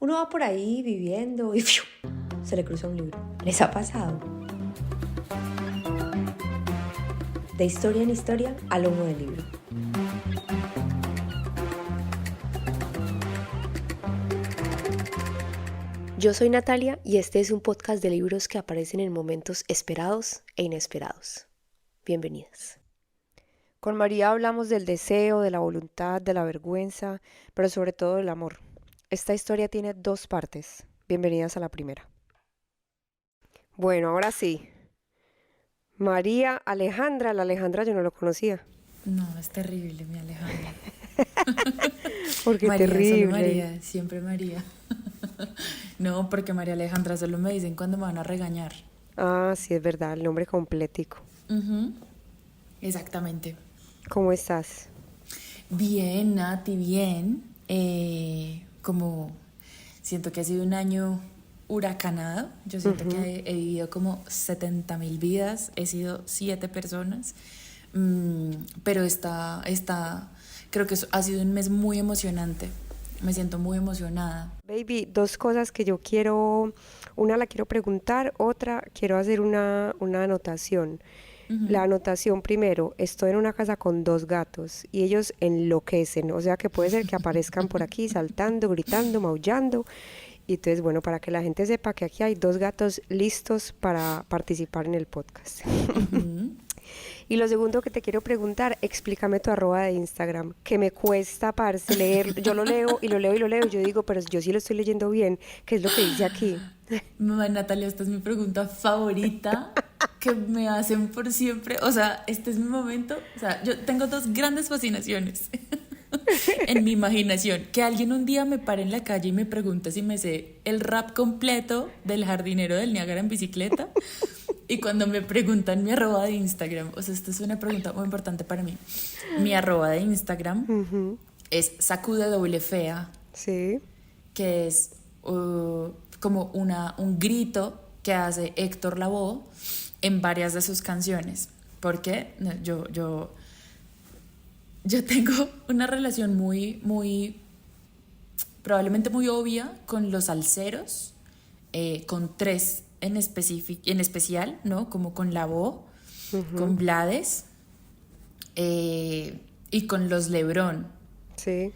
Uno va por ahí viviendo y ¡fiu! Se le cruza un libro. ¿Les ha pasado? De historia en historia a lomo del libro. Yo soy Natalia y este es un podcast de libros que aparecen en momentos esperados e inesperados. Bienvenidas. Con María hablamos del deseo, de la voluntad, de la vergüenza, pero sobre todo del amor. Esta historia tiene 2 partes. Bienvenidas a la primera. Bueno, ahora sí. María Alejandra, la Alejandra yo no lo conocía. No, es terrible, mi Alejandra. Porque María, terrible. solo María, siempre María. No, porque María Alejandra solo me dicen cuando me van a regañar. Ah, sí, es verdad, el nombre completico. Exactamente. ¿Cómo estás? Bien, Nati, bien. Como siento que ha sido un año huracanado. Yo siento que he vivido como 70,000 vidas. He sido 7 personas. Pero creo que ha sido un mes muy emocionante. Me siento muy emocionada. Baby, 2 cosas que yo quiero, una la quiero preguntar, otra quiero hacer una anotación. La anotación primero, estoy en una casa con 2 gatos y ellos enloquecen, o sea que puede ser que aparezcan por aquí saltando, gritando, maullando. Y entonces, bueno, para que la gente sepa que aquí hay 2 gatos listos para participar en el podcast. Y lo segundo que te quiero preguntar, explícame tu @de Instagram, que me cuesta, parce, leer. Yo lo leo y lo leo y lo leo. Yo digo, pero yo sí lo estoy leyendo bien. ¿Qué es lo que dice aquí? Mamá Natalia, esta es mi pregunta favorita que me hacen por siempre. O sea, este es mi momento. O sea, yo tengo 2 grandes fascinaciones en mi imaginación. Que alguien un día me pare en la calle y me pregunte si me sé el rap completo del Jardinero del Niágara en bicicleta. Y cuando me preguntan mi @de Instagram, o sea, esta es una pregunta muy importante para mí. Mi @ de Instagram es sacudewfea, Sí. que es como un grito que hace Héctor Lavoe en varias de sus canciones. Porque yo tengo una relación probablemente muy obvia con los salseros, con 3 en especial, ¿no? Como con Lavoe, con Blades y con los Lebrón. Sí.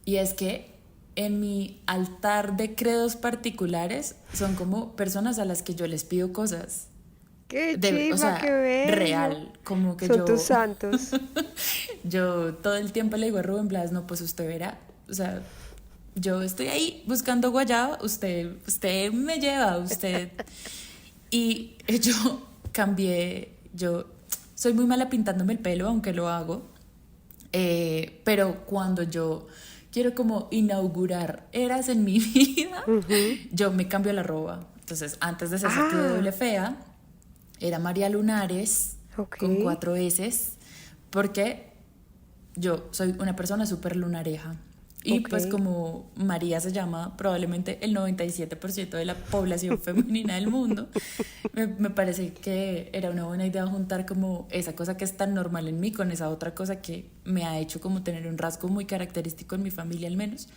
Y es que en mi altar de credos particulares son como personas a las que yo les pido cosas. Qué chiva, qué bello. Real, como que Son tus santos. yo todo el tiempo le digo a Rubén Blas, no, pues usted verá, o sea, yo estoy ahí buscando guayaba, usted me lleva, usted. Y yo yo soy muy mala pintándome el pelo, aunque lo hago, pero cuando yo quiero como inaugurar eras en mi vida, yo me cambio la @. Entonces, antes de ser sacudewfea, era María Lunares, con 4 S, porque yo soy una persona súper lunareja. Y pues como María se llama probablemente el 97% de la población femenina del mundo, me parece que era una buena idea juntar como esa cosa que es tan normal en mí con esa otra cosa que me ha hecho como tener un rasgo muy característico en mi familia al menos.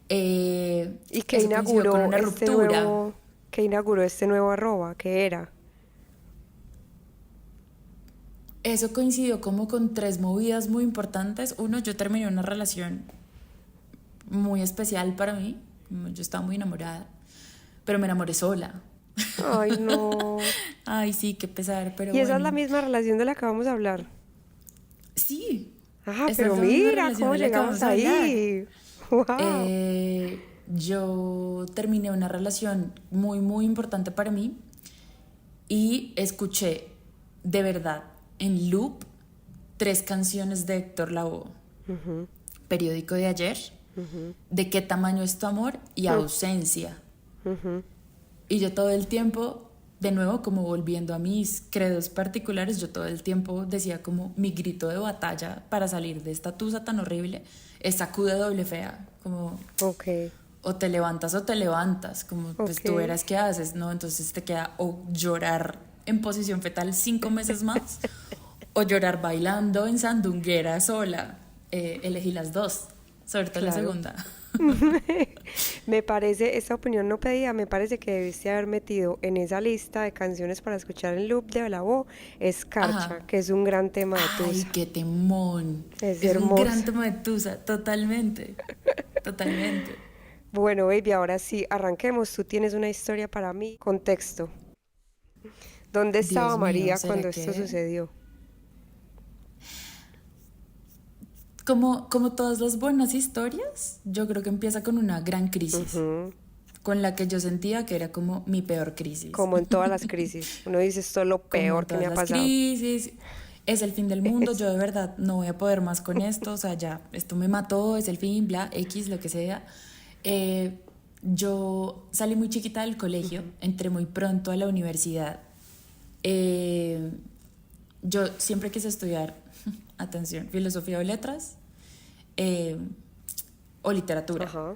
¿Y qué inauguró con una ruptura. ¿Qué inauguró este nuevo @? ¿Qué era? Eso coincidió como con 3 movidas muy importantes. Uno, yo terminé una relación muy especial para mí. Yo estaba muy enamorada, pero me enamoré sola. Ay, no. Ay, sí, qué pesar, pero Y esa es bueno. la misma relación de la que vamos a hablar. Sí. Ah, Esa pero es la misma mira relación cómo de la que llegamos vamos a hablar. ahí. Wow. Yo terminé una relación muy, muy importante para mí y escuché de verdad en loop 3 canciones de Héctor Lavoe. Periódico de ayer, De qué tamaño es tu amor y Ausencia. Y yo todo el tiempo, de nuevo, como volviendo a mis credos particulares, yo todo el tiempo decía como mi grito de batalla para salir de esta tusa tan horrible es sacudewfea, como o te levantas, como pues tú verás qué haces, ¿no? Entonces te queda o llorar en posición fetal 5 meses más o llorar bailando en sandunguera sola. Elegí las 2, sobre todo la segunda. Me parece, esta opinión no pedida, me parece que debiste haber metido en esa lista de canciones para escuchar en loop de la voz Escarcha, Ajá. que es un gran tema de Ay, Tusa. qué temón. Es Es un gran hermoso. tema de Tusa, totalmente. Totalmente. Bueno, baby, ahora sí, arranquemos. Tú tienes una historia para mí. Contexto. ¿Dónde estaba Dios mío, María ¿será cuando esto que? sucedió? Como todas las buenas historias, yo creo que empieza con una gran crisis, Ujú. con la que yo sentía que era como mi peor crisis. Como en todas las crisis. Uno dice, esto es lo Como peor en que me todas ha las pasado. crisis, es el fin del mundo, yo de verdad no voy a poder más con esto, o sea, ya, esto me mató, es el fin, bla, X, lo que sea. Eh, yo salí muy chiquita del colegio, entré muy pronto a la universidad. Eh, yo siempre quise estudiar, atención, filosofía o letras eh, o literatura. Ajá.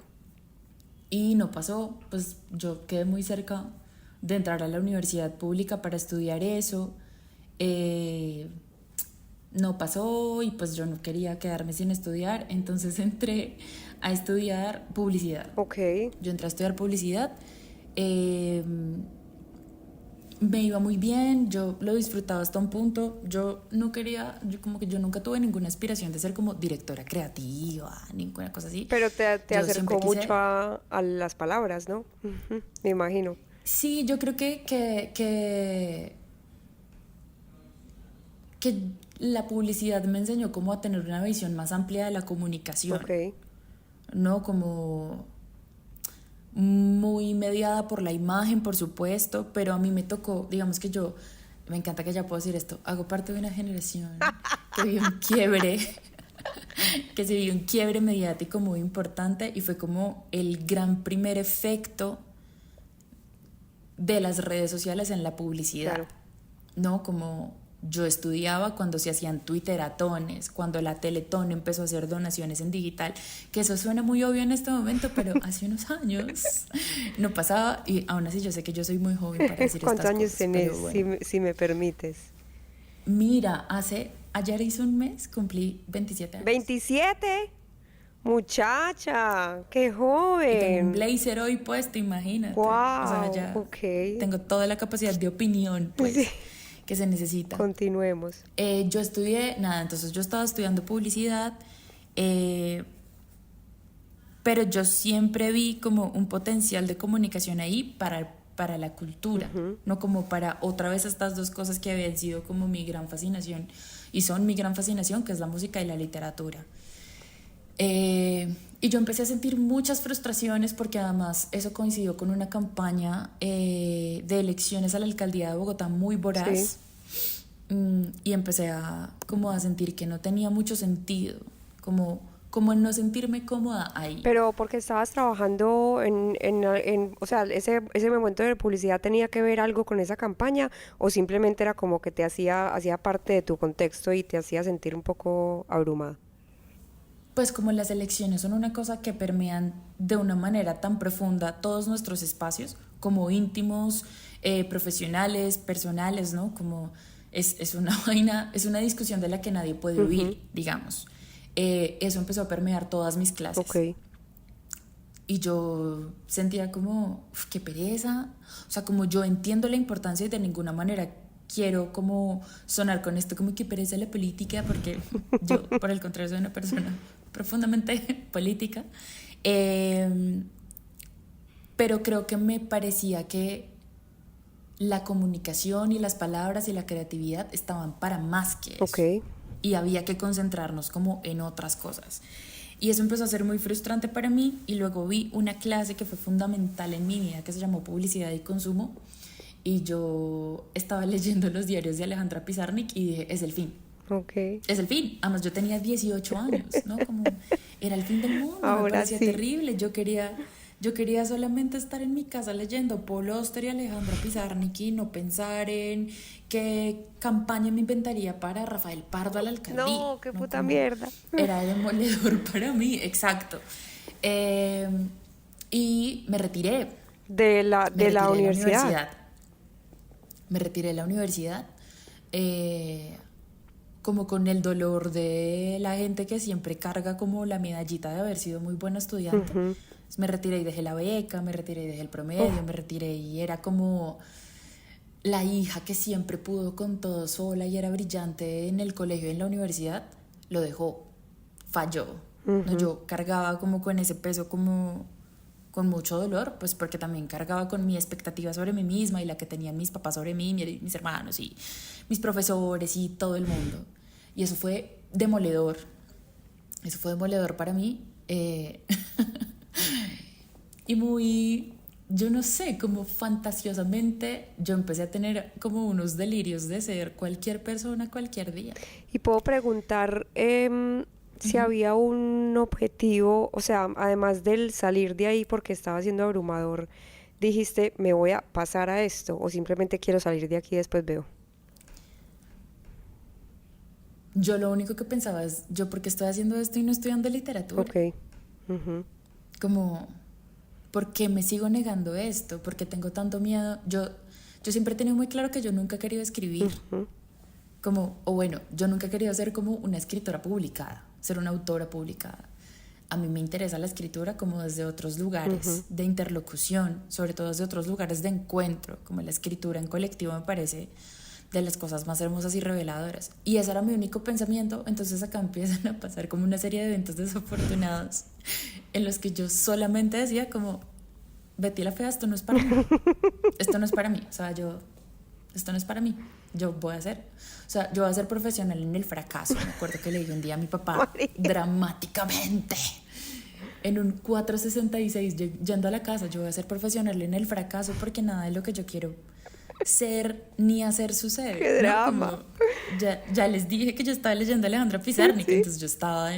Y no pasó, pues yo quedé muy cerca de entrar a la universidad pública para estudiar eso. Eh, no pasó y pues yo no quería quedarme sin estudiar, entonces entré a estudiar publicidad. Ok. Yo entré a estudiar publicidad, eh, me iba muy bien, yo lo disfrutaba hasta un punto, yo no quería, yo como que yo nunca tuve ninguna aspiración de ser como directora creativa, ninguna cosa así. Pero te Yo siempre acercó mucho quise, a las palabras, ¿no? Ujú, me imagino. sí, yo creo que la publicidad me enseñó como a tener una visión más amplia de la comunicación, Ok. ¿no? Como muy mediada por la imagen, por supuesto, pero a mí me tocó, digamos que yo, me encanta que ya puedo decir esto, hago parte de una generación que vivió un quiebre, que se vivió un quiebre mediático muy importante y fue como el gran primer efecto de las redes sociales en la publicidad, Claro. ¿no? Como yo estudiaba cuando se hacían twitteratones, cuando la Teletón empezó a hacer donaciones en digital, que eso suena muy obvio en este momento, pero hace unos años no pasaba y aún así yo sé que yo soy muy joven para decir ¿Cuántos estas años cosas, tenés, pero bueno. si me permites? Mira, ayer hizo un mes, cumplí 27 años 27. Muchacha, qué y tengo un joven. blazer hoy puesto, imagínate, o sea, Wow, ya ok. tengo toda la capacidad de opinión, Sí, pues, que se necesita. continuemos. Yo estudié, nada, entonces yo estaba estudiando publicidad, eh, pero yo siempre vi como un potencial de comunicación ahí para la cultura, no como para otra vez estas dos cosas que habían sido como mi gran fascinación y son mi gran fascinación, que es la música y la literatura. Y yo empecé a sentir muchas frustraciones porque además eso coincidió con una campaña de elecciones a la alcaldía de Bogotá muy Sí. voraz. Y empecé como a sentir que no tenía mucho sentido, como no sentirme cómoda ahí. Pero porque estabas trabajando o sea, ese momento de publicidad tenía que ver algo con esa campaña o simplemente era como que hacía parte de tu contexto y te hacía sentir un poco abrumada. Pues como las elecciones son una cosa que permean de una manera tan profunda todos nuestros espacios, como íntimos, profesionales, personales, ¿no? Como es una vaina, es una discusión de la que nadie puede huir, digamos. Eso empezó a permear todas mis clases. Ok. Y yo sentía como, "Uf, qué pereza". O sea, como yo entiendo la importancia y de ninguna manera quiero como sonar con esto como que pereza la política, porque yo, por el contrario, soy una persona profundamente política. Pero creo que me parecía que la comunicación y las palabras y la creatividad estaban para más que eso. Ok. Y había que concentrarnos como en otras cosas. Y eso empezó a ser muy frustrante para mí y luego vi una clase que fue fundamental en mi vida que se llamó Publicidad y Consumo y yo estaba leyendo los diarios de Alejandra Pizarnik y dije, es el fin. Ok. Es el fin. Además yo tenía 18 años, ¿no? Como era el fin del mundo, me Ahora parecía sí. terrible. Yo quería solamente estar en mi casa leyendo Paul Auster y Alejandra Pizarnik y no pensar en qué campaña me inventaría para Rafael Pardo a la alcaldía. No, qué ¿no? puta Como mierda. era demoledor para mí, exacto. Y me retiré. De la, Me de la retiré de la universidad. universidad. Me retiré de la universidad. como con el dolor de la gente que siempre carga como la medallita de haber sido muy buena estudiante. Me retiré y dejé la beca, me retiré y dejé el promedio, me retiré y era como la hija que siempre pudo con todo sola y era brillante en el colegio y en la universidad, lo dejó, falló. No, yo cargaba como con ese peso como con mucho dolor, pues porque también cargaba con mi expectativa sobre mí misma y la que tenían mis papás sobre mí, mis hermanos y mis profesores y todo el mundo. Y eso fue demoledor. Eso fue demoledor para mí. Y muy, yo no sé, como fantasiosamente yo empecé a tener como unos delirios de ser cualquier persona cualquier día. Y puedo preguntar si había un objetivo, o sea, además del salir de ahí porque estaba siendo abrumador, dijiste, me voy a pasar a esto, o simplemente quiero salir de aquí y después veo. Yo lo único que pensaba es, ¿yo por qué estoy haciendo esto y no estudiando literatura? Ok. Como, ¿por qué me sigo negando esto? ¿Por qué tengo tanto miedo? Yo siempre he tenido muy claro que yo nunca he querido escribir. Como, o bueno, yo nunca he querido ser como una escritora publicada, ser una autora publicada. A mí me interesa la escritura como desde otros lugares de interlocución, sobre todo desde otros lugares de encuentro, como la escritura en colectivo me parece de las cosas más hermosas y reveladoras. Y ese era mi único pensamiento. Entonces acá empiezan a pasar como una serie de eventos desafortunados en los que yo solamente decía como, Betty la Fea, esto no es para mí. Esto no es para mí. O sea, esto no es para mí. Yo voy a ser profesional en el fracaso. Me acuerdo que le dije un día a mi papá, dramáticamente, en un 466, yendo a la casa, yo voy a ser profesional en el fracaso porque nada de lo que yo quiero ser ni hacer sucede. ¡Qué drama! Como, ya les dije que yo estaba leyendo a Alejandra Pizarnik, entonces yo estaba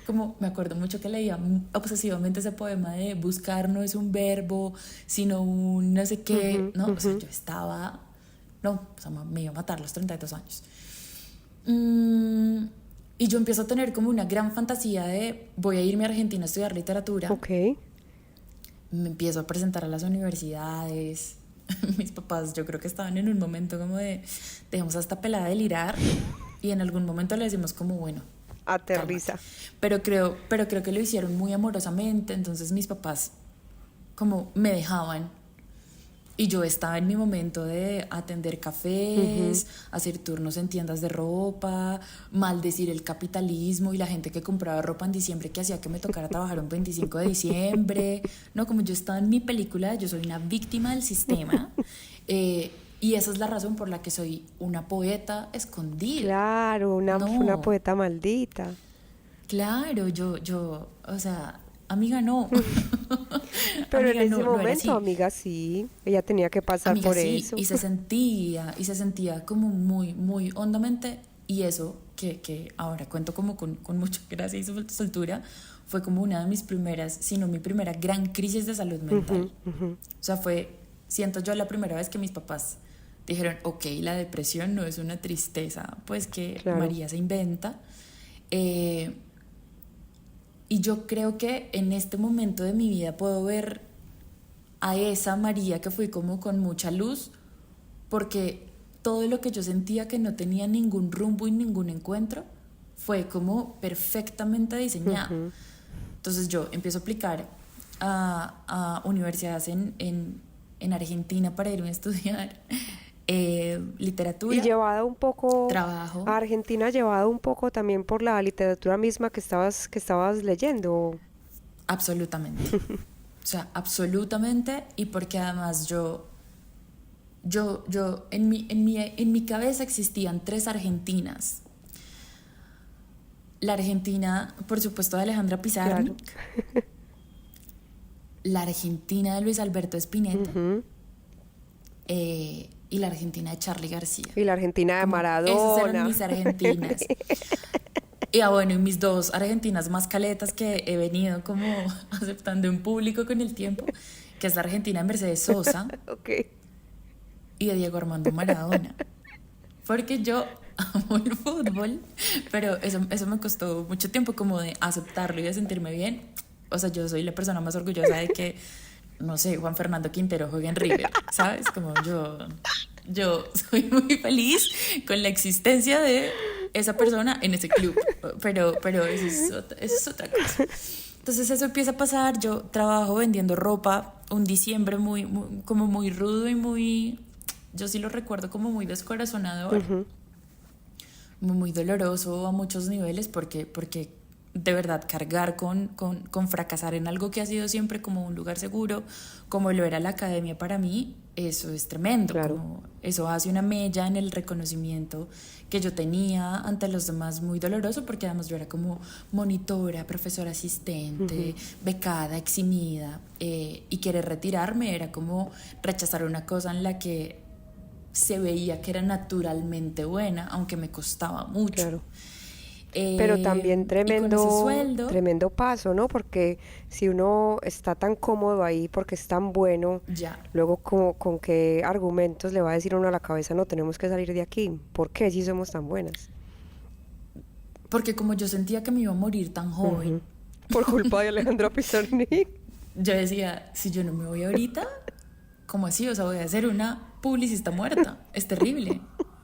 como, me acuerdo mucho que leía obsesivamente ese poema de buscar no es un verbo, sino un no sé qué, ¿no? O sea, yo estaba, no, o sea, me iba a matar a los 32 años. Y yo empiezo a tener como una gran fantasía de voy a irme a Argentina a estudiar literatura. Ok. Me empiezo a presentar a las universidades. Mis papás yo creo que estaban en un momento como de dejemos a esta pelada delirar y en algún momento le decimos como bueno, aterriza. Pero creo que lo hicieron muy amorosamente, entonces mis papás como me dejaban y yo estaba en mi momento de atender cafés, hacer turnos en tiendas de ropa, maldecir el capitalismo y la gente que compraba ropa en diciembre que hacía que me tocara trabajar un 25 de diciembre, no, como yo estaba en mi película, yo soy una víctima del sistema, y esa es la razón por la que soy una poeta escondida. Claro, una poeta maldita. Claro, yo, o sea, amiga, no. Pero amiga, en ese no momento, amiga, sí, ella tenía que pasar amiga, por sí, eso. y se sentía como muy, muy hondamente, y eso que ahora cuento como con mucha gracia y soltura, fue como una de mis primeras, si no mi primera gran crisis de salud mental. O sea, siento yo la primera vez que mis papás dijeron, ok, la depresión no es una tristeza, pues que claro, María se inventa. Y yo creo que en este momento de mi vida puedo ver a esa María que fui como con mucha luz, porque todo lo que yo sentía que no tenía ningún rumbo y ningún encuentro fue como perfectamente diseñado. Entonces yo empiezo a aplicar a universidades en Argentina para irme a estudiar literatura. Y llevada un poco trabajo. A Argentina, llevada un poco también por la literatura misma que estabas leyendo. Absolutamente. O sea, absolutamente, y porque además yo en mi cabeza existían 3 Argentinas. La Argentina, por supuesto, de Alejandra Pizarnik, claro, la Argentina de Luis Alberto Spinetta, y la Argentina de Charly García. Y la Argentina de Maradona. Esas eran mis Argentinas. Y bueno, y mis 2 Argentinas más caletas que he venido como aceptando en público con el tiempo, que es la Argentina de Mercedes Sosa y de Diego Armando Maradona. Porque yo amo el fútbol, pero eso me costó mucho tiempo como de aceptarlo y de sentirme bien. O sea, yo soy la persona más orgullosa de que, no sé, Juan Fernando Quintero juegue en River, ¿sabes? Como yo soy muy feliz con la existencia de esa persona en ese club, pero eso es otra cosa. Entonces eso empieza a pasar, yo trabajo vendiendo ropa, un diciembre como muy rudo y muy, yo sí lo recuerdo como muy descorazonador, muy doloroso a muchos niveles porque de verdad cargar con fracasar en algo que ha sido siempre como un lugar seguro, como lo era la academia para mí, eso es tremendo, Claro. como eso hace una mella en el reconocimiento que yo tenía ante los demás, muy doloroso, porque además yo era como monitora, profesora asistente, becada, eximida, y querer retirarme era como rechazar una cosa en la que se veía que era naturalmente buena, aunque me costaba mucho. Claro. Pero también Y con ese sueldo, tremendo paso, ¿no? Porque si uno está tan cómodo ahí porque es tan bueno, ya. luego con qué argumentos le va a decir uno a la cabeza, no, tenemos que salir de aquí. ¿Por qué si somos tan buenas? Porque como yo sentía que me iba a morir tan joven, Por culpa de Alejandra Pizarnik. yo decía, si yo no me voy ahorita, ¿cómo así? O sea, voy a ser una publicista muerta. Es terrible.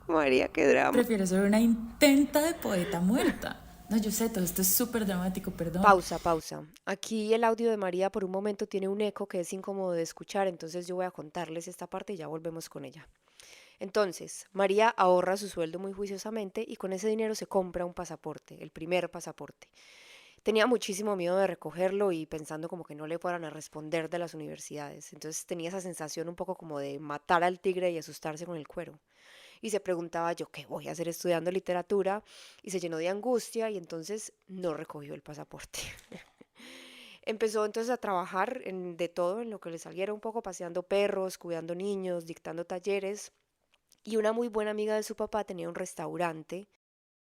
María, qué drama. Prefiero ser una intenta de poeta muerta. No, yo sé, todo esto es súper dramático, perdón. Pausa. Aquí el audio de María por un momento tiene un eco que es incómodo de escuchar, entonces yo voy a contarles esta parte y ya volvemos con ella. Entonces, María ahorra su sueldo muy juiciosamente y con ese dinero se compra un pasaporte, el primer pasaporte. Tenía muchísimo miedo de recogerlo y pensando como que no le fueran a responder de las universidades. Entonces tenía esa sensación un poco como de matar al tigre y asustarse con el cuero. Y se preguntaba yo, ¿qué voy a hacer estudiando literatura? Y se llenó de angustia y entonces no recogió el pasaporte. Empezó entonces a trabajar de todo, en lo que le saliera un poco, paseando perros, cuidando niños, dictando talleres. Y una muy buena amiga de su papá tenía un restaurante.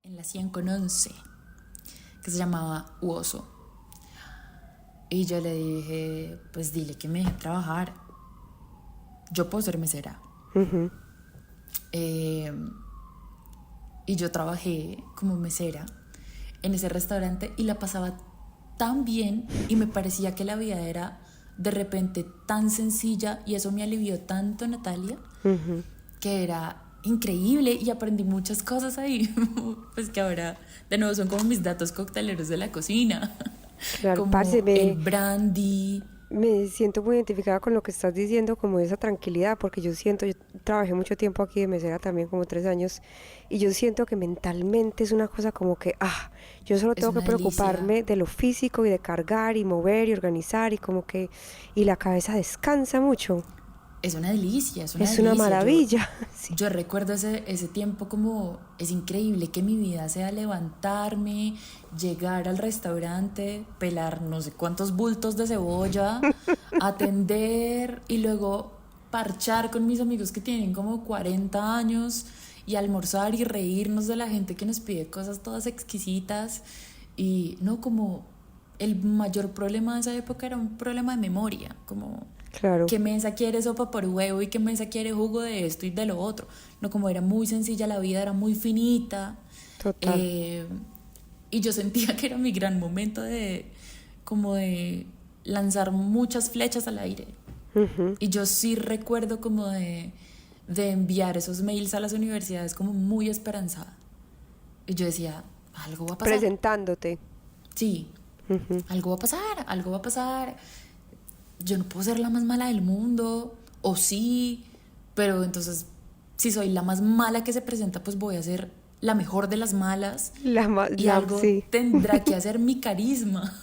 En la 100 con 11, que se llamaba Uoso. Y yo le dije, pues dile que me deje trabajar. Yo puedo ser mesera. Y yo trabajé como mesera en ese restaurante y la pasaba tan bien y me parecía que la vida era de repente tan sencilla y eso me alivió tanto, Natalia, que era increíble y aprendí muchas cosas ahí. Pues que ahora de nuevo son como mis datos cocteleros de la cocina. Claro, Como parce, el brandy. me siento muy identificada con lo que estás diciendo, como esa tranquilidad, porque yo trabajé mucho tiempo aquí de mesera también, como 3 años, y yo siento que mentalmente es una cosa como que, yo solo Es tengo que una delicia. preocuparme de lo físico y de cargar y mover y organizar y como que, y la cabeza descansa mucho. Es una delicia, es una Es delicia. una maravilla. Sí. Yo recuerdo ese tiempo como es increíble que mi vida sea levantarme, llegar al restaurante, pelar no sé cuántos bultos de cebolla, atender y luego parchar con mis amigos que tienen como 40 años y almorzar y reírnos de la gente que nos pide cosas todas exquisitas. Y no, como el mayor problema de esa época era un problema de memoria, como Claro. qué mesa quiere sopa por huevo y qué mesa quiere jugo de esto y de lo otro. No, como era muy sencilla la vida, era muy finita. Total. Y yo sentía que era mi gran momento como de lanzar muchas flechas al aire. Y yo sí recuerdo como de enviar esos mails a las universidades como muy esperanzada. Y yo decía, algo va a pasar. Presentándote. Sí, algo va a pasar, algo va a pasar. Yo no puedo ser la más mala del mundo, o sí, pero entonces, si soy la más mala que se presenta, pues voy a ser la mejor de las malas. Y algo Sí. tendrá que hacer mi carisma.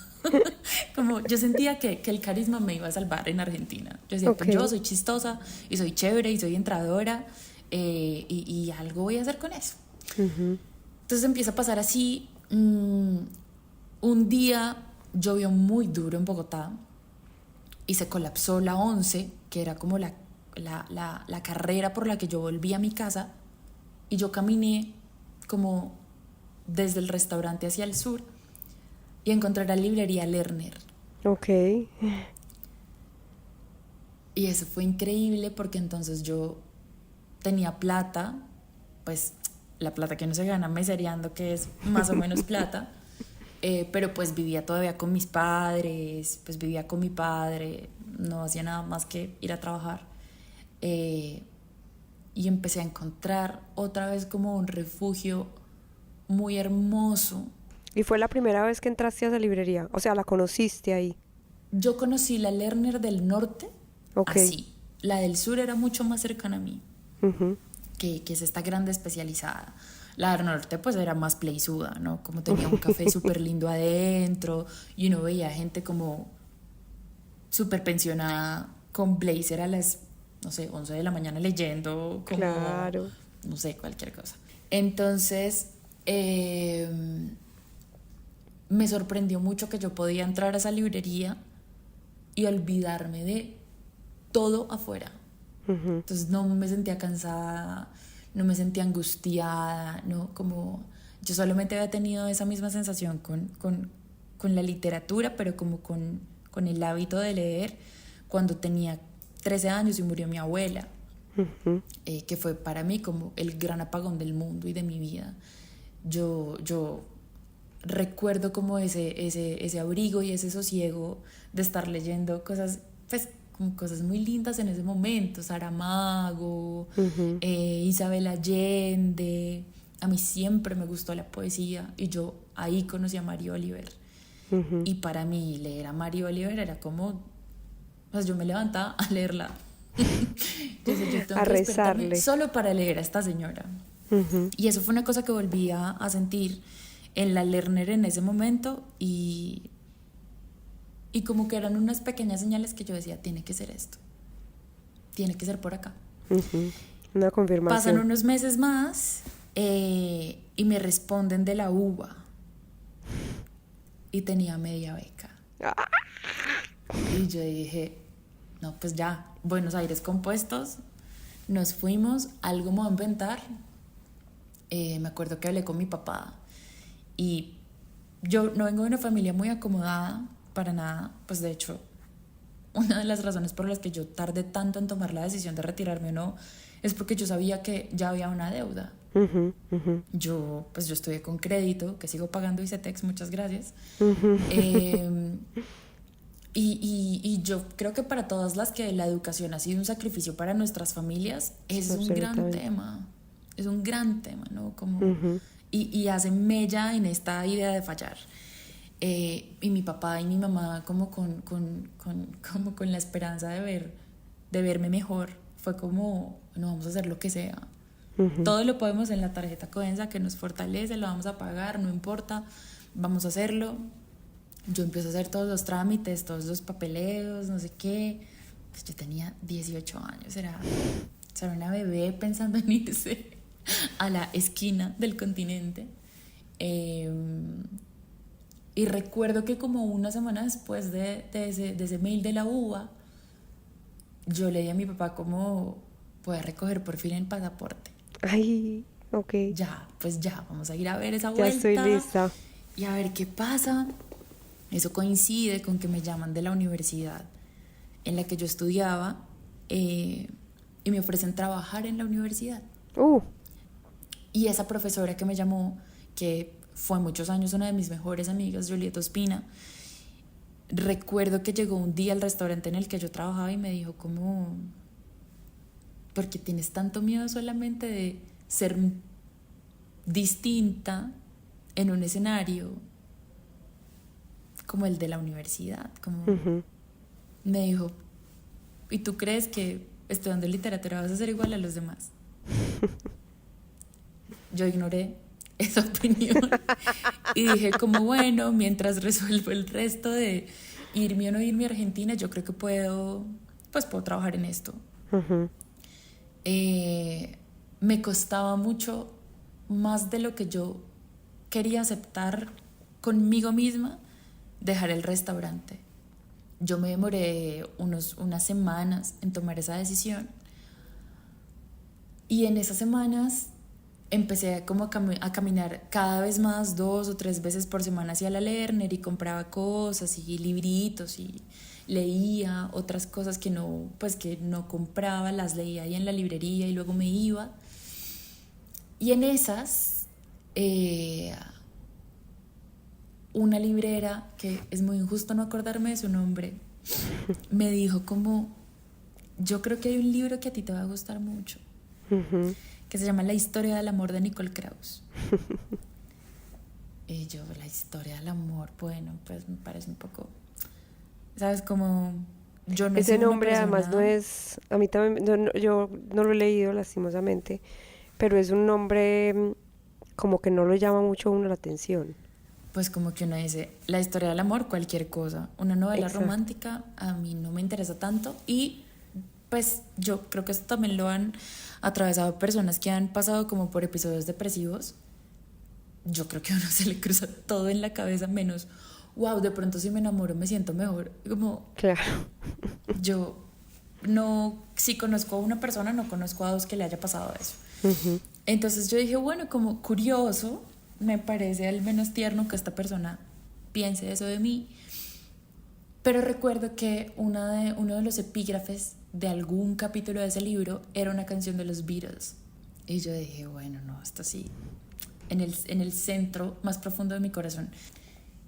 Como yo sentía que el carisma me iba a salvar en Argentina. Yo decía, pues yo soy chistosa, y soy chévere, y soy entradora, y algo voy a hacer con eso. Entonces empieza a pasar así. Un día llovió muy duro en Bogotá y se colapsó la 11, que era como la carrera por la que yo volví a mi casa, y yo caminé como desde el restaurante hacia el sur y encontré la librería Lerner. Ok. Y eso fue increíble porque entonces yo tenía plata, pues la plata que no se gana mesereando, que es más o menos plata. Pero pues vivía todavía con mis padres, pues vivía con mi padre, no hacía nada más que ir a trabajar. Y empecé a encontrar otra vez como un refugio muy hermoso. ¿Y fue la primera vez que entraste a esa librería? O sea, ¿la conociste ahí? Yo conocí la Lerner del norte Ok. así. La del sur era mucho más cercana a mí, Ujú. que es esta grande especializada. La del norte pues era más playzuda, ¿no? Como tenía un café súper lindo adentro y uno veía gente como súper pensionada con blazer a las, no sé, 11 de la mañana leyendo como, Claro. no sé, cualquier cosa. Entonces, me sorprendió mucho que yo podía entrar a esa librería y olvidarme de todo afuera. Ujú. Entonces no me sentía cansada, no me sentía angustiada, no, como yo solamente había tenido esa misma sensación con la literatura, pero como con el hábito de leer cuando tenía 13 años y murió mi abuela, Ujú. que fue para mí como el gran apagón del mundo y de mi vida. Yo recuerdo como ese abrigo y ese sosiego de estar leyendo cosas, pues como cosas muy lindas en ese momento, Saramago, Ujú. Isabel Allende. A mí siempre me gustó la poesía y yo ahí conocí a Mary Oliver. Ujú. Y para mí leer a Mary Oliver era como, pues yo me levantaba a leerla. Yo decía, yo tengo A que despertarme rezarle. solo para leer a esta señora. Ujú. Y eso fue una cosa que volví a sentir en la Lerner en ese momento y como que eran unas pequeñas señales que yo decía, tiene que ser esto, tiene que ser por acá. Ujú. Una Pasan confirmación. unos meses más y me responden de la UBA y tenía media beca. Y yo dije, no, pues ya, Buenos Aires compuestos, nos fuimos, algo me voy a inventar. Me acuerdo que hablé con mi papá y yo no vengo de una familia muy acomodada, para nada, pues de hecho, una de las razones por las que yo tardé tanto en tomar la decisión de retirarme o no, es porque yo sabía que ya había una deuda. Ujú. Ujú. Yo estudié con crédito, que sigo pagando ICETEX, muchas gracias. Ujú. Eh, y yo creo que para todas las que la educación ha sido un sacrificio para nuestras familias, es un gran Absolutamente. tema. Es un gran tema, ¿no? Como, Ujú. y hace mella en esta idea de fallar. Y mi papá y mi mamá como como con la esperanza de verme mejor, fue como, no, vamos a hacer lo que sea. Ujú. Todo lo podemos en la tarjeta Codensa que nos fortalece, lo vamos a pagar, no importa, vamos a hacerlo. Yo empiezo a hacer todos los trámites, todos los papeleos, no sé qué. Pues yo tenía 18 años, era una bebé pensando en irse a la esquina del continente. Eh, y recuerdo que como una semana después de ese mail de la UBA, yo le di a mi papá como, voy a recoger por fin el pasaporte. Ay, ok. Ya, pues ya, vamos a ir a ver esa Ya estoy vuelta lista. y a ver qué pasa. Eso coincide con que me llaman de la universidad en la que yo estudiaba y me ofrecen trabajar en la universidad. Uh, Y esa profesora que me llamó, que fue muchos años una de mis mejores amigas, Julieta Ospina, recuerdo que llegó un día al restaurante en el que yo trabajaba y me dijo como, ¿por qué tienes tanto miedo solamente de ser distinta en un escenario como el de la universidad? Como ujú. me dijo, ¿y tú crees que estudiando literatura vas a ser igual a los demás? Yo ignoré esa opinión y dije como, bueno, mientras resuelvo el resto de irme o no irme a Argentina, yo creo que puedo trabajar en esto. Ujú. Me costaba mucho, más de lo que yo quería aceptar conmigo misma, dejar el restaurante. Yo me demoré unas semanas en tomar esa decisión y en esas semanas empecé como a caminar cada vez más 2 o 3 veces por semana hacia la Lerner y compraba cosas y libritos y leía otras cosas que no compraba, las leía ahí en la librería y luego me iba. Y en esas, una librera, que es muy injusto no acordarme de su nombre, me dijo como, yo creo que hay un libro que a ti te va a gustar mucho, Ujú. que se llama La historia del amor de Nicole Krauss. Y yo, la historia del amor, bueno, pues me parece un poco, ¿sabes? Como yo no he Ese sido una nombre además no persona, es, a mí también, yo no lo he leído lastimosamente, pero es un nombre como que no lo llama mucho a uno la atención. pues como que uno dice, la historia del amor, cualquier cosa. Una novela Exacto. romántica a mí no me interesa tanto y pues yo creo que esto también lo han atravesado personas que han pasado como por episodios depresivos. Yo creo que a uno se le cruza todo en la cabeza menos, wow, de pronto si me enamoro me siento mejor. Como Claro. yo no, si conozco a una persona, no conozco a dos que le haya pasado eso. Ujú. Entonces yo dije, bueno, como curioso, me parece al menos tierno que esta persona piense eso de mí. Pero recuerdo que uno de los epígrafes de algún capítulo de ese libro era una canción de los Beatles. Y yo dije, bueno, no, esto sí, en el centro más profundo de mi corazón.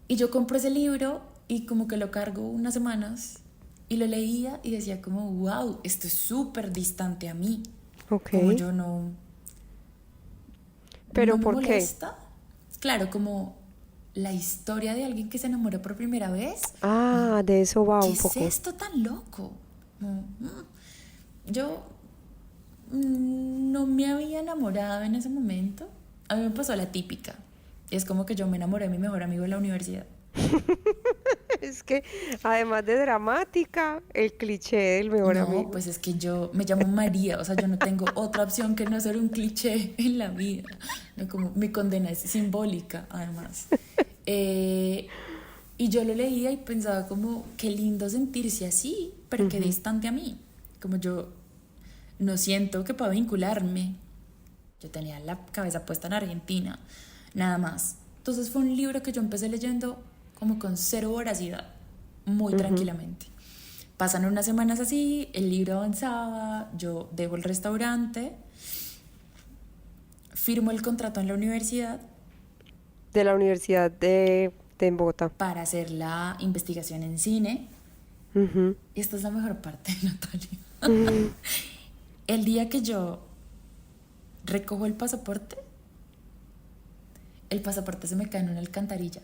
Y yo compré ese libro y como que lo cargo unas semanas y lo leía y decía como, wow, esto es súper distante a mí. Ok. Como yo no, no ¿Pero me por qué? molesta. Claro, como la historia de alguien que se enamoró por primera vez. Ah, de eso va ¿Qué un es poco. esto tan loco? Yo no me había enamorado en ese momento. A mí me pasó la típica. Es como que yo me enamoré de mi mejor amigo en la universidad. Es que además de dramática, el cliché del mejor No, amigo. pues es que yo me llamo María, o sea, yo no tengo otra opción que no ser un cliché en la vida. No, como mi condena es simbólica, además. Eh, y yo lo leía y pensaba como, qué lindo sentirse así, pero qué Ujú. distante a mí. Como yo no siento que pueda vincularme. Yo tenía la cabeza puesta en Argentina, nada más. Entonces fue un libro que yo empecé leyendo como con cero voracidad, muy Ujú. tranquilamente. Pasan unas semanas así, el libro avanzaba, yo dejo el restaurante, firmo el contrato en la universidad De la Universidad de Bogotá. para hacer la investigación en cine. Ujú. Y esta es la mejor parte, Natalia. Ujú. El día que yo recojo el pasaporte se me cae en una alcantarilla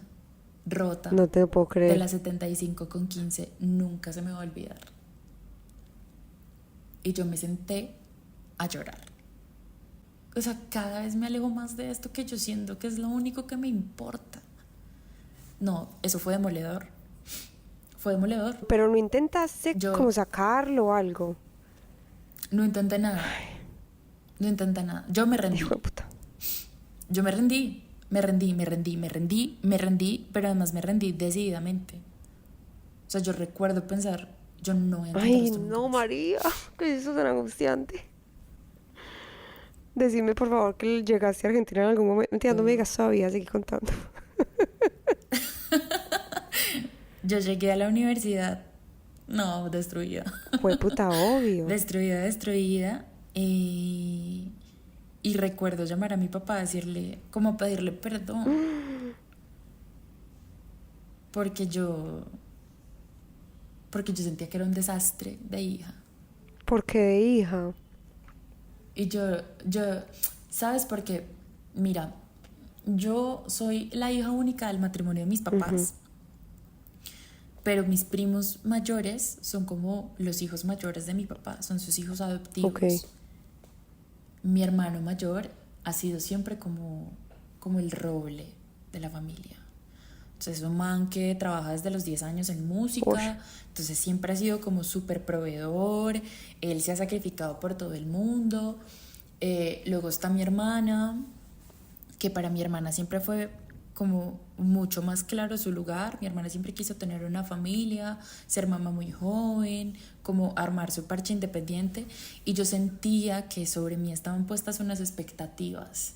rota No te lo puedo de creer. la 75 con 15, nunca se me va a olvidar. Y yo me senté a llorar. O sea, cada vez me alejo más de esto que yo siento que es lo único que me importa. No, eso fue demoledor. Fue demoledor. Pero no intentaste como Yo sacarlo o algo. no intenté nada. No intenté nada. Yo me Hijo de rendí. puta. Yo me rendí. Me rendí, me rendí, me rendí, me rendí, pero además me rendí decididamente. O sea, yo recuerdo pensar, yo no voy a intentar Ay, esto nunca no, más. María. ¿Qué es eso tan angustiante? Decime por favor que llegaste a Argentina en algún momento. Mentira, no me digas todavía, seguí contando. Yo llegué a la universidad, no, destruida. Fue puta, obvio. Destruida, destruida. Y recuerdo llamar a mi papá a decirle, como pedirle perdón, porque yo, porque yo sentía que era un desastre de hija. ¿Por qué de hija? Y yo, ¿sabes por qué? Mira, yo soy la hija única del matrimonio de mis Ujú. papás, pero mis primos mayores son como los hijos mayores de mi papá, son sus hijos Ok. adoptivos. Mi hermano mayor ha sido siempre como el roble de la familia. Entonces es un man que trabaja desde los 10 años en Ush. música, entonces siempre ha sido como súper proveedor, él se ha sacrificado por todo el mundo. Luego está mi hermana, que para mi hermana siempre fue como mucho más claro su lugar. Mi hermana siempre quiso tener una familia, ser mamá muy joven, como armar su parche independiente. Y yo sentía que sobre mí estaban puestas unas expectativas,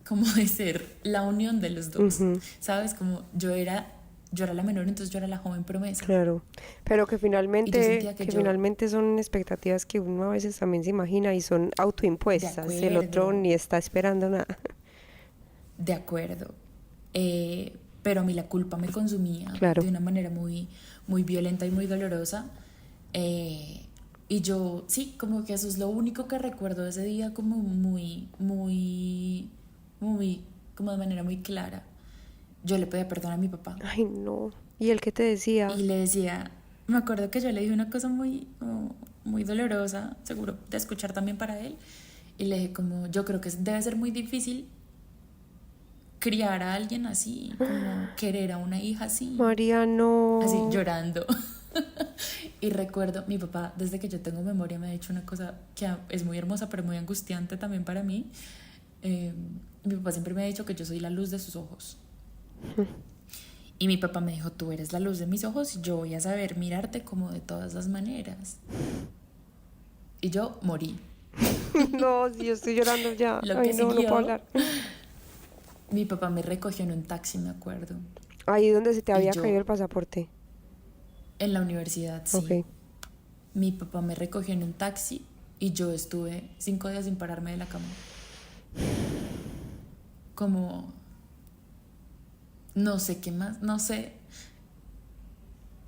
como de ser la unión de los dos. Ujú. ¿Sabes? Como yo era la menor, entonces yo era la joven promesa. Claro. Pero Y yo sentía que que yo, finalmente son expectativas que uno a veces también se imagina y son de autoimpuestas. El otro acuerdo, ni está esperando nada. de acuerdo. Pero a mí la culpa me consumía Claro. de una manera muy, muy violenta y muy dolorosa. Y yo, sí, como que eso es lo único que recuerdo de ese día, como muy, muy, muy como de manera muy clara, yo le pedía perdón a mi papá. Ay, no. ¿Y él qué te decía? Y le decía, me acuerdo que yo le dije una cosa muy, muy dolorosa, seguro de escuchar también para él. Y le dije como, yo creo que debe ser muy difícil criar a alguien así, como querer a una hija así. María, no. Así llorando. Y recuerdo, mi papá, desde que yo tengo memoria, me ha dicho una cosa que es muy hermosa, pero muy angustiante también para mí. Mi papá siempre me ha dicho que yo soy la luz de sus ojos. Y mi papá me dijo, tú eres la luz de mis ojos y yo voy a saber mirarte como de todas las maneras. Y yo morí. No, sí, yo estoy llorando ya. Lo Ay, que no, no siguió, puedo hablar. mi papá me recogió en un taxi, me acuerdo. Ahí donde se te Y había yo, caído el pasaporte. en la universidad, sí. Ok. Mi papá me recogió en un taxi y yo estuve 5 días sin pararme de la cama. Como, no sé qué más, no sé.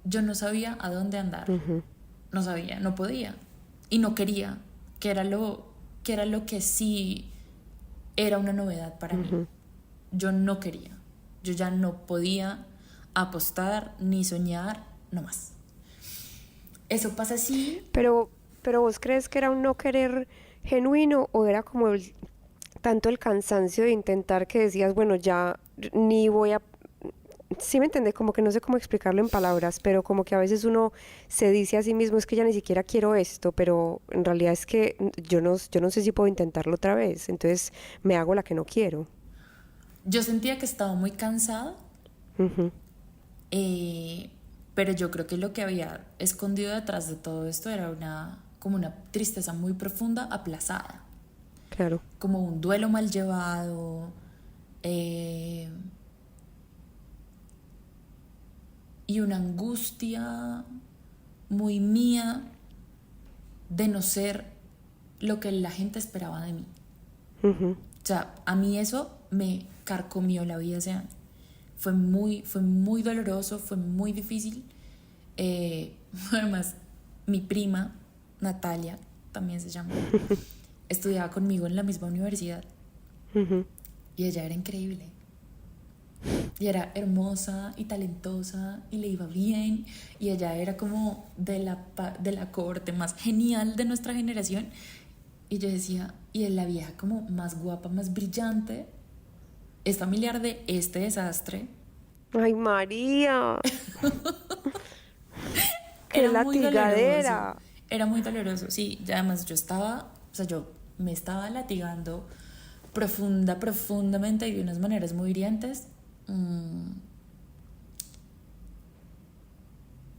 Yo no sabía a dónde andar. No sabía, no podía. Y no quería, que era lo que sí era una novedad para mí. Yo no quería. Yo ya no podía apostar ni soñar, no más. Eso pasa así. Pero ¿vos crees que era un no querer genuino o era como tanto el cansancio de intentar que decías, bueno, ya ni voy a... Sí me entendés, como que no sé cómo explicarlo en palabras, pero como que a veces uno se dice a sí mismo, es que ya ni siquiera quiero esto, pero en realidad es que yo no sé si puedo intentarlo otra vez, entonces me hago la que no quiero. Yo sentía que estaba muy cansada, pero yo creo que lo que había escondido detrás de todo esto era como una tristeza muy profunda, aplazada. Claro. Como un duelo mal llevado, y una angustia muy mía de no ser lo que la gente esperaba de mí. O sea, a mí eso me carcomió la vida. O sea, fue muy doloroso, fue muy difícil. Además, mi prima, Natalia, también se llama, estudiaba conmigo en la misma universidad. Y ella era increíble. Y era hermosa y talentosa y le iba bien. Y ella era como de la cohorte más genial de nuestra generación. Y yo decía, y es la vieja como más guapa, más brillante, es familiar de este desastre. Ay, María. Qué Era muy doloroso. latigadera. Era muy doloroso, sí. Y además yo me estaba latigando profundamente y de unas maneras muy hirientes.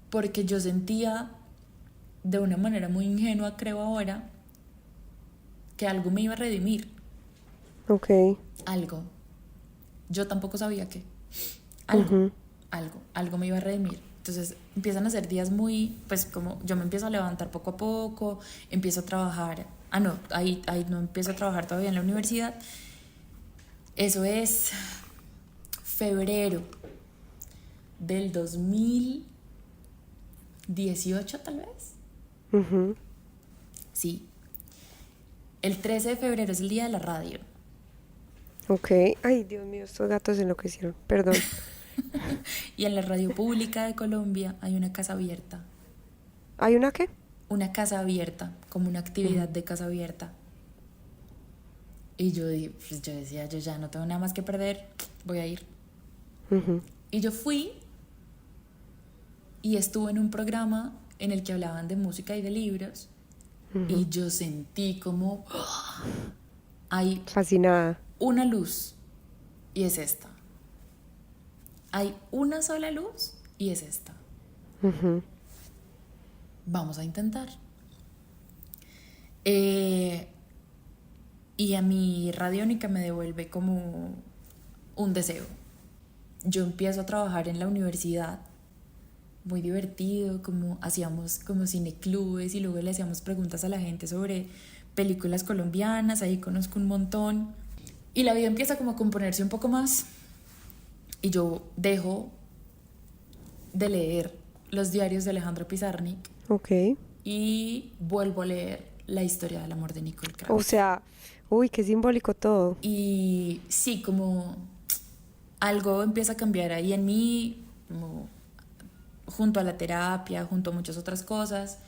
Porque yo sentía de una manera muy ingenua, creo ahora, que algo me iba a redimir. Ok. Algo. Yo tampoco sabía qué. Algo me iba a redimir. Entonces empiezan a ser días muy, pues como yo me empiezo a levantar poco a poco, empiezo a trabajar. Ahí no empiezo a trabajar todavía en la universidad. Eso es febrero del 2018 tal vez. Sí. El 13 de febrero es el día de la radio. Ok. Ay, Dios mío, estos gatos enloquecieron. Perdón. Y en la radio pública de Colombia hay una casa abierta. ¿Hay una qué? Una casa abierta, como una actividad de casa abierta. Y yo decía, yo ya no tengo nada más que perder, voy a ir. Y yo fui y estuve en un programa en el que hablaban de música y de libros. Y yo sentí como hay Fascinada. una luz y es esta. Hay una sola luz y es esta. Vamos a intentar. Y a mi radiónica me devuelve como un deseo. Yo empiezo a trabajar en la universidad, muy divertido, como hacíamos como cineclubes y luego le hacíamos preguntas a la gente sobre películas colombianas, ahí conozco un montón. Y la vida empieza como a componerse un poco más y yo dejo de leer los diarios de Alejandro Ok. y vuelvo a leer la historia del amor de Nicole Krauss. O sea, Uy, qué simbólico todo. Y sí, como algo empieza a cambiar ahí en mí, como junto a la terapia, junto a muchas otras cosas.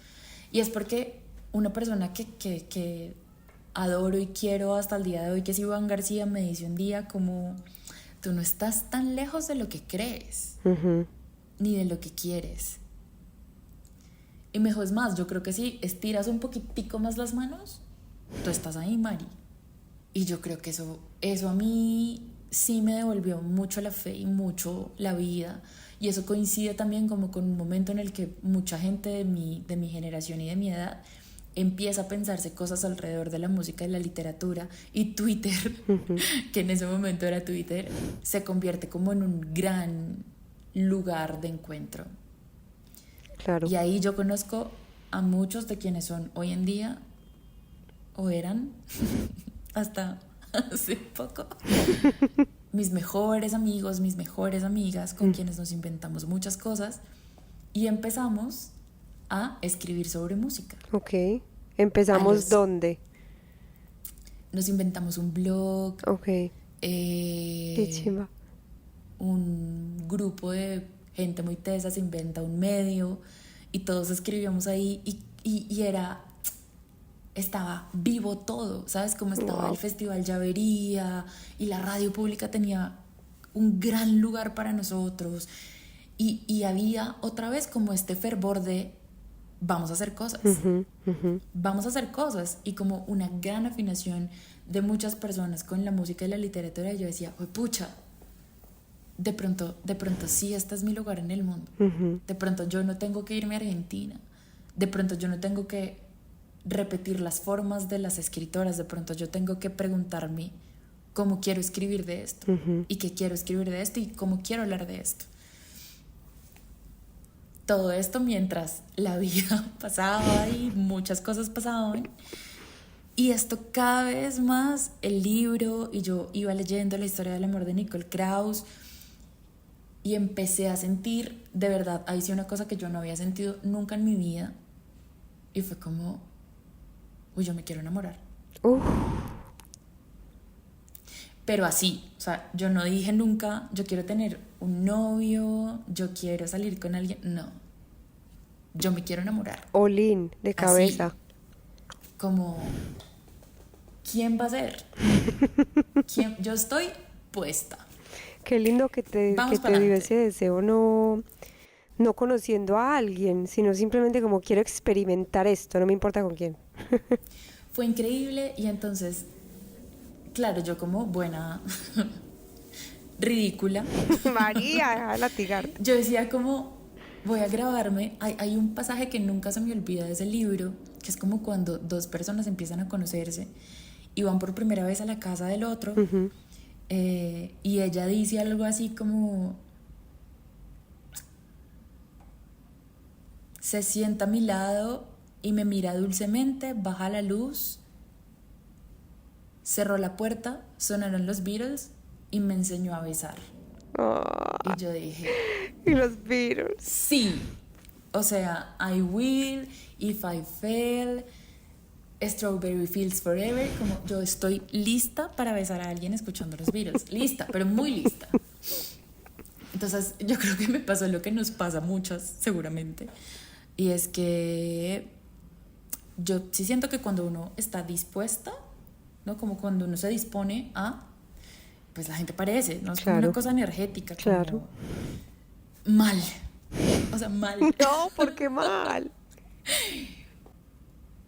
Y es porque una persona que adoro y quiero hasta el día de hoy, que es Iván García, me dice un día como, tú no estás tan lejos de lo que crees, Ujú. ni de lo que quieres. Y me dijo, es más, yo creo que si estiras un poquitico más las manos, tú estás ahí, Mari. Y yo creo que eso a mí sí me devolvió mucho la fe y mucho la vida. Y eso coincide también como con un momento en el que mucha gente de mi generación y de mi edad empieza a pensarse cosas alrededor de la música y la literatura. Y Twitter, que en ese momento era Twitter, se convierte como en un gran lugar de encuentro. Claro. Y ahí yo conozco a muchos de quienes son hoy en día, o eran, hasta hace poco, mis mejores amigos, mis mejores amigas, con quienes nos inventamos muchas cosas y empezamos a escribir sobre música. Ok. A ¿Empezamos los- dónde? Nos inventamos un blog, Ok. Qué eh, chimba. un grupo de gente muy tesa se inventa un medio y todos escribíamos ahí y estaba vivo todo, ¿sabes? Como estaba Wow. el Festival Llavería y la radio pública tenía un gran lugar para nosotros y había otra vez como este fervor de vamos a hacer cosas, Ujú, ujú. vamos a hacer cosas y como una gran afinación de muchas personas con la música y la literatura. Y yo decía, "Uy, pucha, de pronto sí, este es mi lugar en el mundo. Ujú. De pronto yo no tengo que irme a Argentina. De pronto yo no tengo que repetir las formas de las escritoras. De pronto yo tengo que preguntarme cómo quiero escribir de esto y qué quiero escribir de esto y cómo quiero hablar de esto. Todo esto mientras la vida pasaba y muchas cosas pasaban. Y esto cada vez más, el libro, y yo iba leyendo la historia del amor de Nicole Krauss y empecé a sentir, de verdad, ahí sí una cosa que yo no había sentido nunca en mi vida. Y fue como, uy, yo me quiero enamorar. Uf, Pero así, o sea, yo no dije nunca, yo quiero tener un novio, yo quiero salir con alguien. No, yo me quiero enamorar. all in, de Así, cabeza. como, ¿quién va a ser? ¿Quién? Yo estoy puesta. Qué lindo que Vamos te para dio adelante. ese deseo, no conociendo a alguien, sino simplemente como quiero experimentar esto, no me importa con quién. Fue increíble y entonces, claro, yo como buena ridícula, María, deja de latigarte. yo decía como, voy a grabarme. Hay un pasaje que nunca se me olvida de ese libro, que es como cuando dos personas empiezan a conocerse y van por primera vez a la casa del otro. Y ella dice algo así como, se sienta a mi lado y me mira dulcemente, baja la luz, cerró la puerta, sonaron los Beatles y me enseñó a besar. Ah, Y yo dije, y los Beatles. sí, o sea, I will, if I fail, Strawberry Fields Forever, como yo estoy lista para besar a alguien escuchando los Beatles, lista, pero muy lista. Entonces yo creo que me pasó lo que nos pasa a muchas seguramente, y es que yo sí siento que cuando uno está dispuesta, ¿no? Como cuando uno se dispone a, pues la gente parece, ¿no? Es como Claro. una cosa energética, Claro. como mal, o sea, mal. No, ¿por qué mal?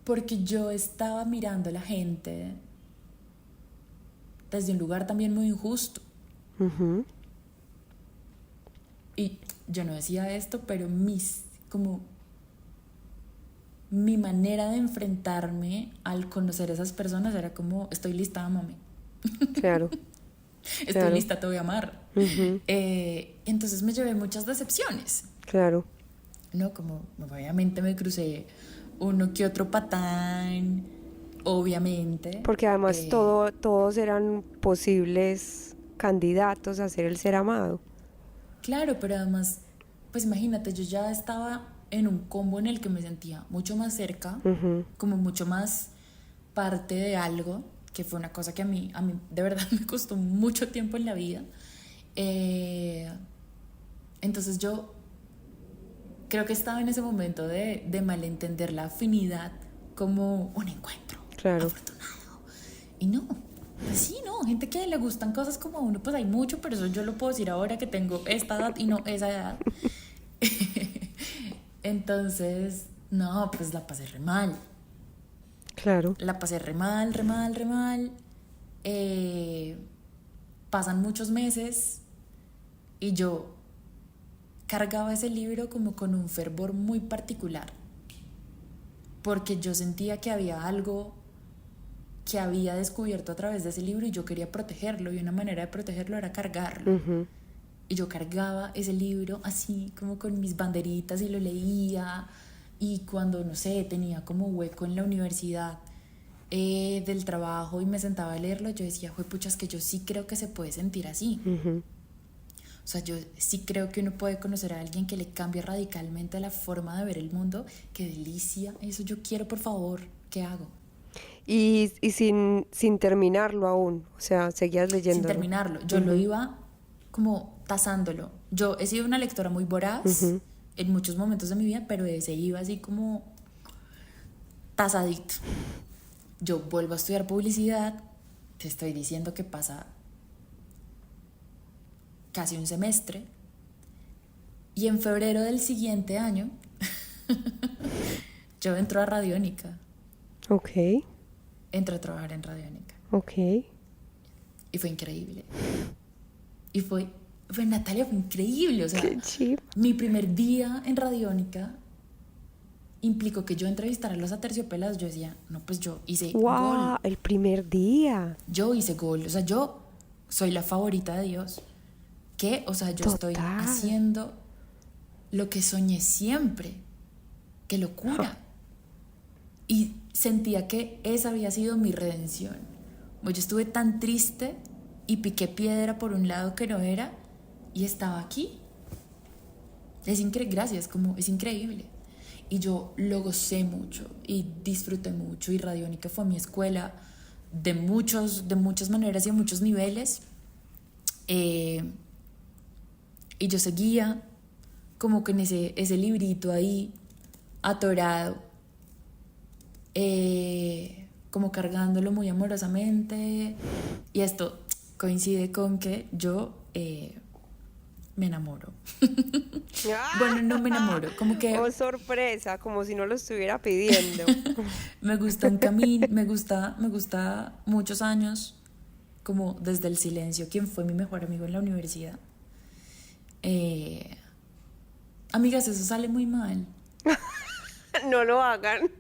Porque yo estaba mirando a la gente desde un lugar también muy injusto. Ujú. Y yo no decía esto, pero como mi manera de enfrentarme al conocer a esas personas era como, estoy lista, ámame. Claro. Estoy Claro. lista, te voy a amar. Ujú. Entonces me llevé muchas decepciones, Claro. ¿no? Como obviamente me crucé uno que otro patán, obviamente. Porque además Eh, todos eran posibles candidatos a ser el ser amado. Claro, pero además, pues imagínate, yo ya estaba en un combo en el que me sentía mucho más cerca, Ujú. como mucho más parte de algo, que fue una cosa que a mí de verdad me costó mucho tiempo en la vida. Entonces yo creo que estaba en ese momento de malentender la afinidad como un encuentro Claro. afortunado. Y no, pues sí, no, gente que le gustan cosas como a uno, pues hay mucho, pero eso yo lo puedo decir ahora que tengo esta edad y no esa edad. Entonces, no, pues la pasé re mal. Claro. La pasé re mal, re mal, re mal. Pasan muchos meses y yo cargaba ese libro como con un fervor muy particular, porque yo sentía que había algo que había descubierto a través de ese libro y yo quería protegerlo, y una manera de protegerlo era cargarlo. Y yo cargaba ese libro así como con mis banderitas y lo leía, y cuando, no sé, tenía como hueco en la universidad del trabajo y me sentaba a leerlo, yo decía, juepucha, es que yo sí creo que se puede sentir así. O sea, yo sí creo que uno puede conocer a alguien que le cambie radicalmente la forma de ver el mundo. ¡Qué delicia! Eso yo quiero, por favor. ¿Qué hago? Y sin terminarlo aún, o sea, seguías Sin leyéndolo. terminarlo. Yo lo iba como tasándolo. Yo he sido una lectora muy voraz en muchos momentos de mi vida, pero ese iba así como tasadito. Yo vuelvo a estudiar publicidad. Te estoy diciendo que pasa casi un semestre. Y en febrero del siguiente año, yo entro a Radiónica. Ok, Entro a trabajar en Radiónica. ok. Y fue increíble. Y Natalia, fue increíble. O sea, Qué chido. mi primer día en Radiónica implicó que yo entrevistara a los Aterciopelados. Yo decía, no, pues yo hice ¡Wow! gol. El primer día. Yo hice gol. O sea, yo soy la favorita de Dios. ¿Qué? O sea, yo estoy Total. haciendo lo que soñé siempre. ¡Qué locura! Y sentía que esa había sido mi redención. Pues yo estuve tan triste y piqué piedra por un lado que no era, y estaba aquí. Es increíble, gracias, como es increíble. Y yo lo gocé mucho y disfruté mucho, y Radiónica fue mi escuela de muchas maneras y a muchos niveles. Y yo seguía como que en ese librito ahí atorado, como cargándolo muy amorosamente. Y esto coincide con que yo me enamoro. Bueno, no me enamoro, como que Oh, sorpresa, como si no lo estuviera pidiendo. me gusta un camino, me gusta muchos años, como desde el silencio, quien fue mi mejor amigo en la universidad. Amigas, eso sale muy mal. No lo hagan.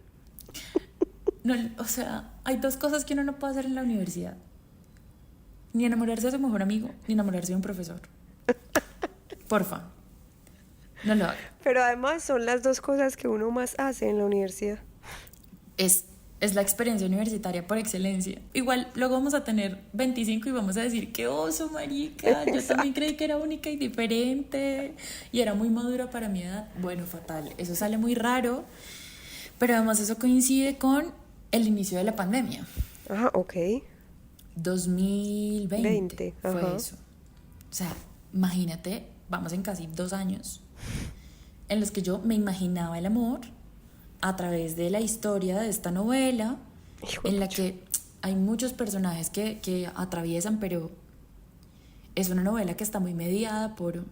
No, o sea, hay dos cosas que uno no puede hacer en la universidad: ni enamorarse de su mejor amigo, ni enamorarse de un profesor. Porfa, no lo hagan. Pero además son las dos cosas que uno más hace en la universidad. Es la experiencia universitaria por excelencia. Igual luego vamos a tener 25 y vamos a decir, qué oso, marica, yo también creí que era única y diferente y era muy madura para mi edad. Bueno, fatal, eso sale muy raro, pero además eso coincide con el inicio de la pandemia. Ajá, ok. 2020 fue ajá. eso. O sea, imagínate, vamos en casi 2 años en los que yo me imaginaba el amor a través de la historia de esta novela, en la que hay muchos personajes que atraviesan, pero es una novela que está muy mediada por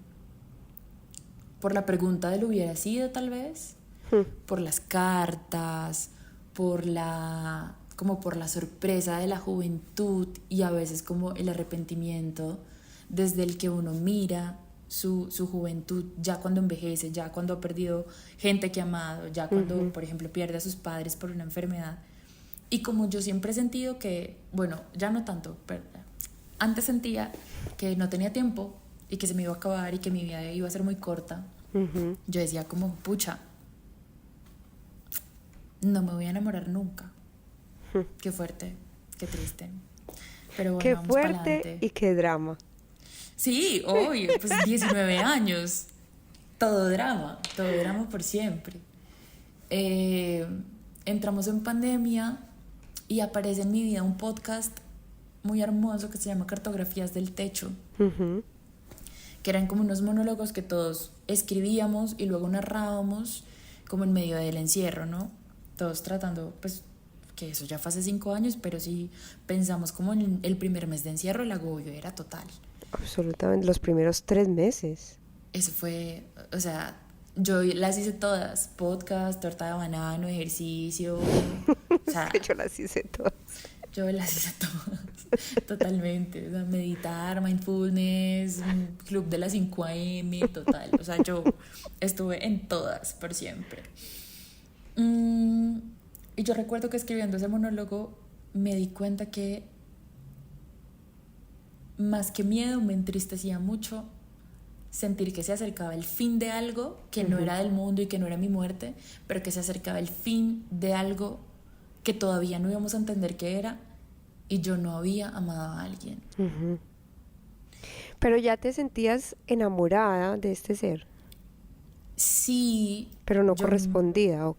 la pregunta del hubiera sido, tal vez, por las cartas, por la sorpresa de la juventud, y a veces como el arrepentimiento desde el que uno mira su juventud ya cuando envejece, ya cuando ha perdido gente que ha amado, ya cuando, por ejemplo, pierde a sus padres por una enfermedad. Y como yo siempre he sentido que, bueno, ya no tanto, pero antes sentía que no tenía tiempo y que se me iba a acabar y que mi vida iba a ser muy corta, yo decía como, pucha, no me voy a enamorar nunca. Qué fuerte, qué triste. Pero bueno, Qué vamos fuerte pa'lante. y qué drama. Sí, obvio, pues 19 años, todo drama por siempre. Entramos en pandemia y aparece en mi vida un podcast muy hermoso que se llama Cartografías del Techo, Ujú. que eran como unos monólogos que todos escribíamos y luego narrábamos como en medio del encierro, ¿no? Todos tratando, pues, que eso ya fue hace 5 años, pero sí pensamos como en el primer mes de encierro, el agobio era total. Absolutamente, los primeros 3 meses. Eso fue, o sea, yo las hice todas, podcast, torta de banano, ejercicio, o sea, Que yo las hice todas. yo las hice todas, totalmente, o sea, meditar, mindfulness, club de las 5 a.m., total, o sea, yo estuve en todas por siempre. Y yo recuerdo que escribiendo ese monólogo me di cuenta que más que miedo me entristecía mucho sentir que se acercaba el fin de algo que no era del mundo y que no era mi muerte, pero que se acercaba el fin de algo que todavía no íbamos a entender qué era y yo no había amado a alguien. Ujú. Pero ya te sentías enamorada de este ser, Sí, pero no yo, correspondida, ok.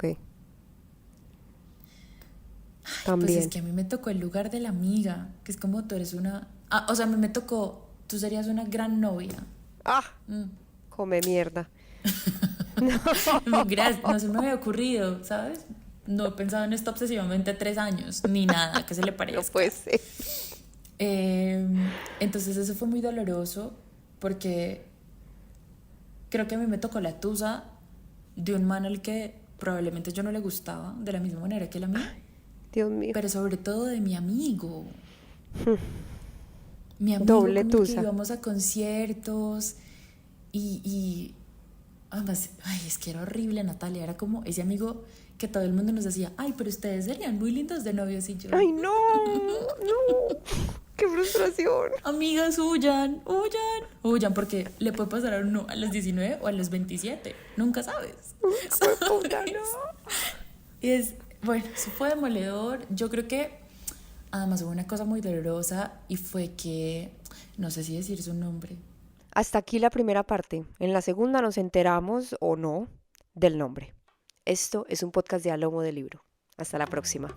pues es También. que a mí me tocó el lugar de la amiga, que es como tú eres una... Ah, o sea, a mí me tocó, tú serías una gran novia. Ah, Mm. come mierda. Gracias, no se me había ocurrido, ¿sabes? No he pensado en esto obsesivamente 3 años, ni nada que se le No parezca. puede ser. Entonces eso fue muy doloroso porque creo que a mí me tocó la tusa de un man al que probablemente yo no le gustaba de la misma manera que él a mí, Dios mío. pero sobre todo de mi amigo. Mi amigo Doble con el que tusa. íbamos a conciertos y además, ay, es que era horrible, Natalia, era como ese amigo que todo el mundo nos decía, ay, pero ustedes serían muy lindos de novios y yo, Ay, no, no. Qué frustración. amigas, huyan, huyan, huyan, porque le puede pasar a uno a los 19 o a los 27, nunca sabes. Puta, no. Y es, bueno, eso fue demoledor. Yo creo que además hubo una cosa muy dolorosa y fue que, no sé si decir su nombre. Hasta aquí la primera parte. En la segunda nos enteramos, o no, del nombre. Esto es un podcast de A Lomo de Libro. Hasta la próxima.